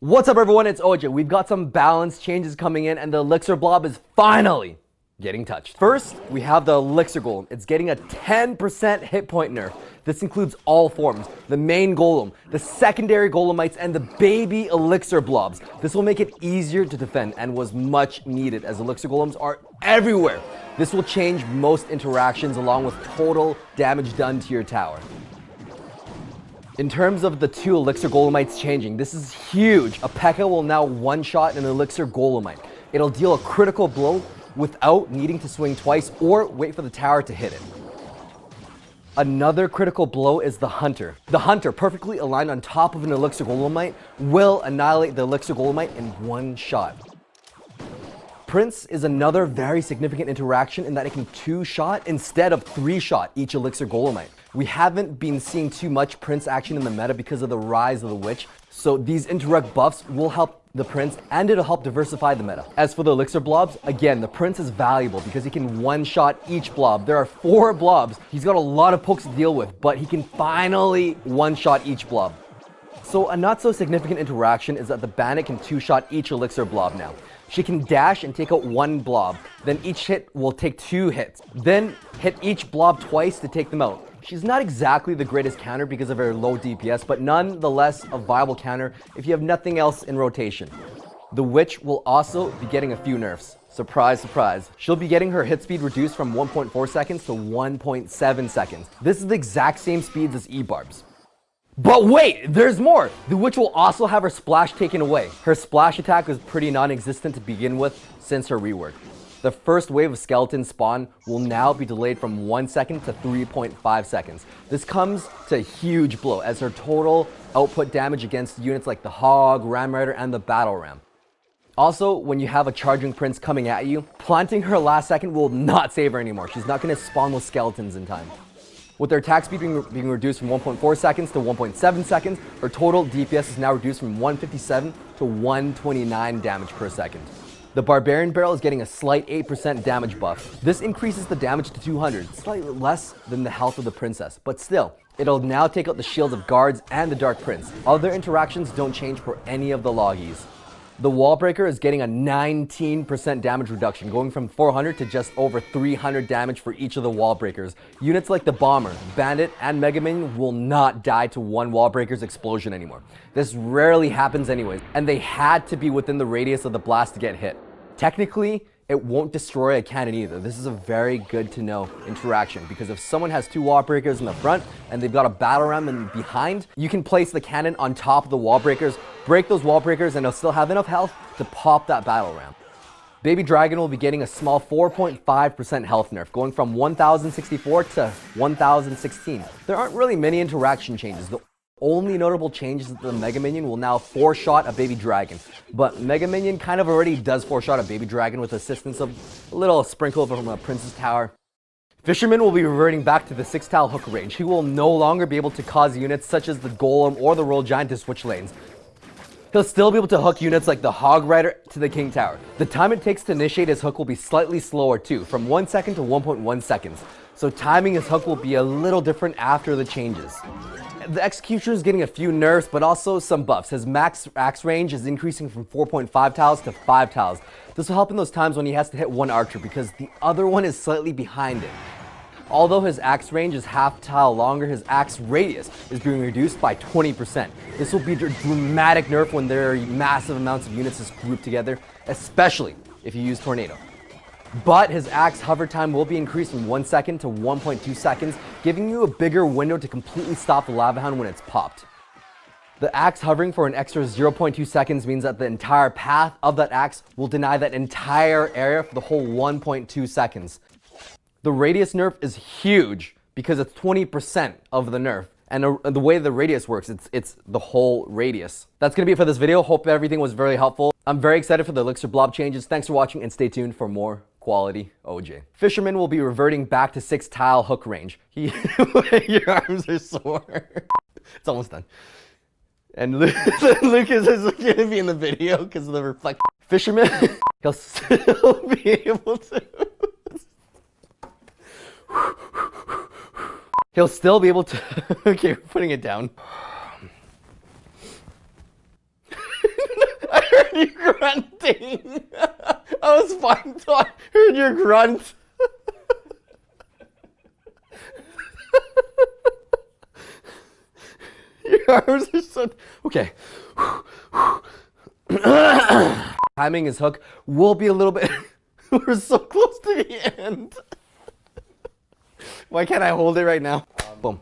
What's up everyone, it's Oj. We've got some balance changes coming in and the Elixir Blob is finally getting touched. First, we have the Elixir Golem. It's getting a 10% hit point nerf. This includes all forms, the main Golem, the secondary Golemites, and the baby Elixir Blobs. This will make it easier to defend and was much needed as Elixir Golems are everywhere. This will change most interactions along with total damage done to your tower. In terms of the two Elixir Golemites changing, this is huge. A P.E.K.K.A will now one-shot an Elixir Golemite. It'll deal a critical blow without needing to swing twice or wait for the tower to hit it. Another critical blow is the Hunter. The Hunter, perfectly aligned on top of an Elixir Golemite, will annihilate the Elixir Golemite in one shot. Prince is another very significant interaction in that it can two-shot instead of three-shot each Elixir Golemite. We haven't been seeing too much Prince action in the meta because of the rise of the Witch, so these indirect buffs will help the Prince and it'll help diversify the meta. As for the Elixir Blobs, again, the Prince is valuable because he can one-shot each blob. There are 4 blobs. He's got a lot of pokes to deal with, but he can finally one-shot each blob. So a not so significant interaction is that the Bandit can two-shot each Elixir Blob now. She can dash and take out one blob, then each hit will take 2 hits, then hit each blob twice to take them out. She's not exactly the greatest counter because of her low DPS, but nonetheless a viable counter if you have nothing else in rotation. The Witch will also be getting a few nerfs. Surprise, surprise. She'll be getting her hit speed reduced from 1.4 seconds to 1.7 seconds. This is the exact same speeds as E-Barbs. But wait, there's more! The Witch will also have her splash taken away. Her splash attack was pretty non-existent to begin with since her rework. The first wave of skeleton spawn will now be delayed from 1 second to 3.5 seconds. This comes to a huge blow as her total output damage against units like the Hog, Ram Rider, and the Battle Ram. Also, when you have a charging Prince coming at you, planting her last second will not save her anymore. She's not going to spawn those skeletons in time. With her attack speed being reduced from 1.4 seconds to 1.7 seconds, her total DPS is now reduced from 157 to 129 damage per second. The Barbarian Barrel is getting a slight 8% damage buff. This increases the damage to 200, slightly less than the health of the Princess, but still, it'll now take out the shields of guards and the Dark Prince. Other interactions don't change for any of the Loggies. The Wall Breaker is getting a 19% damage reduction, going from 400 to just over 300 damage for each of the Wall Breakers. Units like the Bomber, Bandit, and Mega Minion will not die to one Wall Breaker's explosion anymore. This rarely happens anyways, and they had to be within the radius of the blast to get hit. Technically, it won't destroy a cannon either. This is a very good to know interaction because if someone has 2 wall breakers in the front and they've got a battle ram in behind, you can place the cannon on top of the wall breakers, break those wall breakers, and they'll still have enough health to pop that battle ram. Baby Dragon will be getting a small 4.5% health nerf, going from 1064 to 1016. There aren't really many interaction changes. The only notable change is that the Mega Minion will now 4-shot a Baby Dragon, but Mega Minion kind of already does 4-shot a Baby Dragon with assistance of a little sprinkle from a Prince's Tower. Fisherman will be reverting back to the 6-tile hook range. He will no longer be able to cause units such as the Golem or the Royal Giant to switch lanes. He'll still be able to hook units like the Hog Rider to the King Tower. The time it takes to initiate his hook will be slightly slower too, from 1 second to 1.1 seconds. So timing his hook will be a little different after the changes. The Executioner is getting a few nerfs, but also some buffs. His max axe range is increasing from 4.5 tiles to 5 tiles. This will help in those times when he has to hit one archer because the other one is slightly behind it. Although his axe range is half tile longer, his axe radius is being reduced by 20%. This will be a dramatic nerf when there are massive amounts of units grouped together, especially if you use Tornado. But his axe hover time will be increased from 1 second to 1.2 seconds, giving you a bigger window to completely stop the Lava Hound when it's popped. The axe hovering for an extra 0.2 seconds means that the entire path of that axe will deny that entire area for the whole 1.2 seconds. The radius nerf is huge because it's 20% of the nerf. And the way the radius works, it's the whole radius. That's going to be it for this video. Hope everything was very helppful. I'm very excited for the Elixir Blob changes. Thanks for watching and stay tuned for more quality Oj. Fisherman will be reverting back to 6-tile hook range. Your arms are sore. It's almost done. And Lucas is going to be in the video because of the reflect. Fisherman, he'll still be able to. He'll still be able to. Okay, we're putting it down. grunting. I was fine until I heard your grunt. Your arms are so... Okay. Timing his hook will be a little bit... We're so close to the end. Why can't I hold it right now? Boom.